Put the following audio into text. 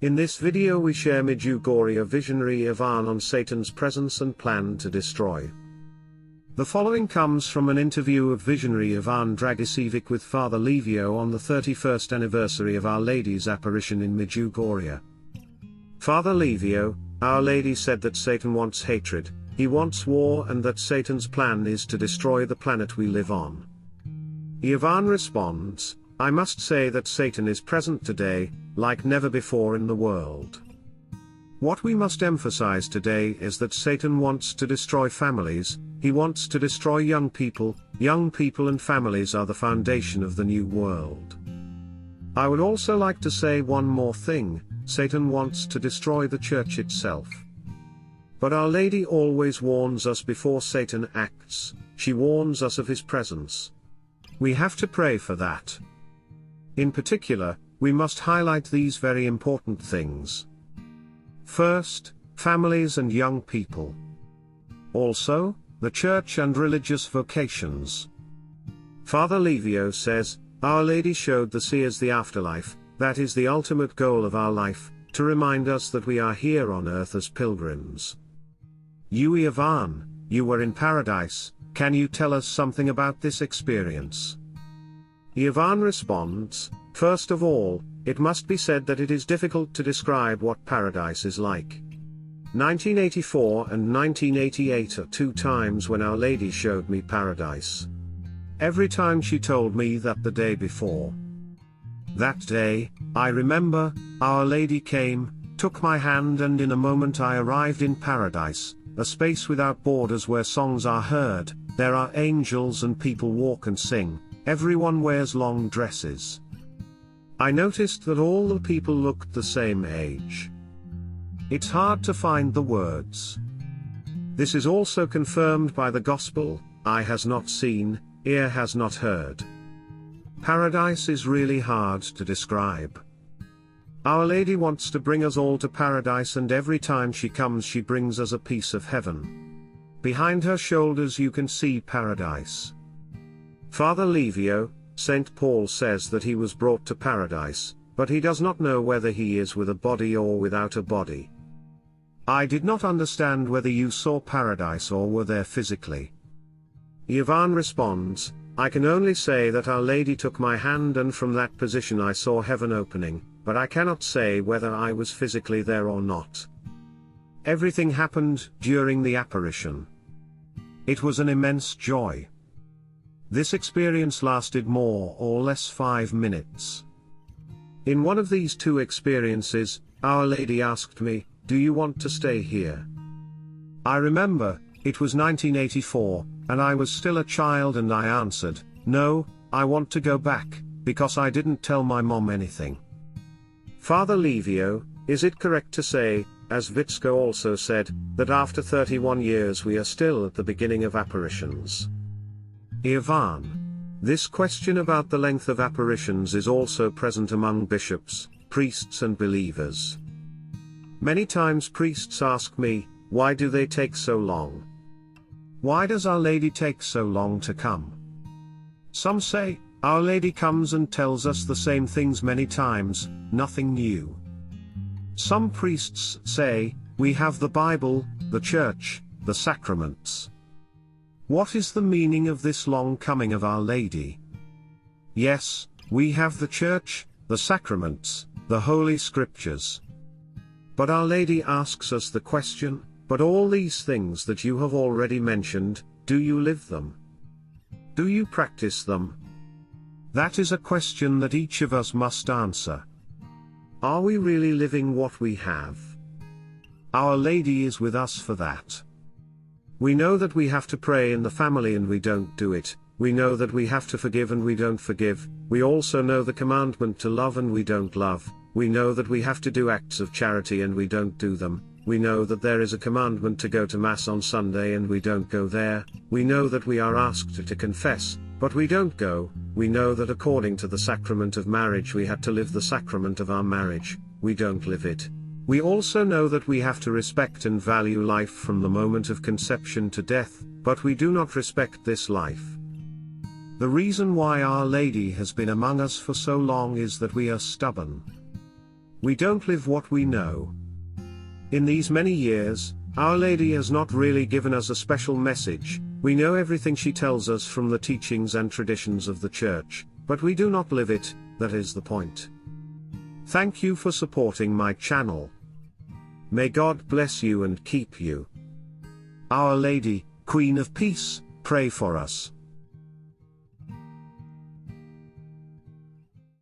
In this video we share Medjugorje Visionary Ivan on Satan's presence and plan to destroy. The following comes from an interview of Visionary Ivan Dragičević with Father Livio on the 31st anniversary of Our Lady's apparition in Medjugorje. Father Livio, Our Lady said that Satan wants hatred, he wants war, and that Satan's plan is to destroy the planet we live on. Ivan responds, I must say that Satan is present today, like never before in the world. What we must emphasize today is that Satan wants to destroy families, he wants to destroy young people and families are the foundation of the new world. I would also like to say one more thing, Satan wants to destroy the church itself. But Our Lady always warns us before Satan acts, she warns us of his presence. We have to pray for that. In particular, we must highlight these very important things. First, families and young people. Also, the church and religious vocations. Father Livio says, Our Lady showed the seers the afterlife, that is the ultimate goal of our life, to remind us that we are here on earth as pilgrims. You Ivan, you were in paradise, can you tell us something about this experience? Ivan responds, first of all, it must be said that it is difficult to describe what paradise is like. 1984 and 1988 are 2 times when Our Lady showed me paradise. Every time she told me that the day before. That day, I remember, Our Lady came, took my hand, and in a moment I arrived in paradise, a space without borders where songs are heard, there are angels and people walk and sing. Everyone wears long dresses. I noticed that all the people looked the same age. It's hard to find the words. This is also confirmed by the Gospel, eye has not seen, ear has not heard. Paradise is really hard to describe. Our Lady wants to bring us all to paradise, and every time she comes she brings us a piece of heaven. Behind her shoulders you can see paradise. Father Livio, St. Paul says that he was brought to paradise, but he does not know whether he is with a body or without a body. I did not understand whether you saw paradise or were there physically. Ivan responds, I can only say that Our Lady took my hand and from that position I saw heaven opening, but I cannot say whether I was physically there or not. Everything happened during the apparition. It was an immense joy. This experience lasted more or less 5 minutes. In one of these 2 experiences, Our Lady asked me, do you want to stay here? I remember, it was 1984, and I was still a child, and I answered, no, I want to go back, because I didn't tell my mom anything. Father Livio, is it correct to say, as Vitsko also said, that after 31 years we are still at the beginning of apparitions? Ivan. This question about the length of apparitions is also present among bishops, priests and believers. Many times priests ask me, why do they take so long? Why does Our Lady take so long to come? Some say, Our Lady comes and tells us the same things many times, nothing new. Some priests say, we have the Bible, the Church, the sacraments. What is the meaning of this long coming of Our Lady? Yes, we have the Church, the sacraments, the Holy Scriptures. But Our Lady asks us the question, but all these things that you have already mentioned, do you live them? Do you practice them? That is a question that each of us must answer. Are we really living what we have? Our Lady is with us for that. We know that we have to pray in the family and we don't do it, we know that we have to forgive and we don't forgive, we also know the commandment to love and we don't love, we know that we have to do acts of charity and we don't do them, we know that there is a commandment to go to Mass on Sunday and we don't go there, we know that we are asked to confess, but we don't go, we know that according to the sacrament of marriage we have to live the sacrament of our marriage, we don't live it. We also know that we have to respect and value life from the moment of conception to death, but we do not respect this life. The reason why Our Lady has been among us for so long is that we are stubborn. We don't live what we know. In these many years, Our Lady has not really given us a special message. We know everything she tells us from the teachings and traditions of the Church, but we do not live it. That is the point. Thank you for supporting my channel. May God bless you and keep you. Our Lady, Queen of Peace, pray for us.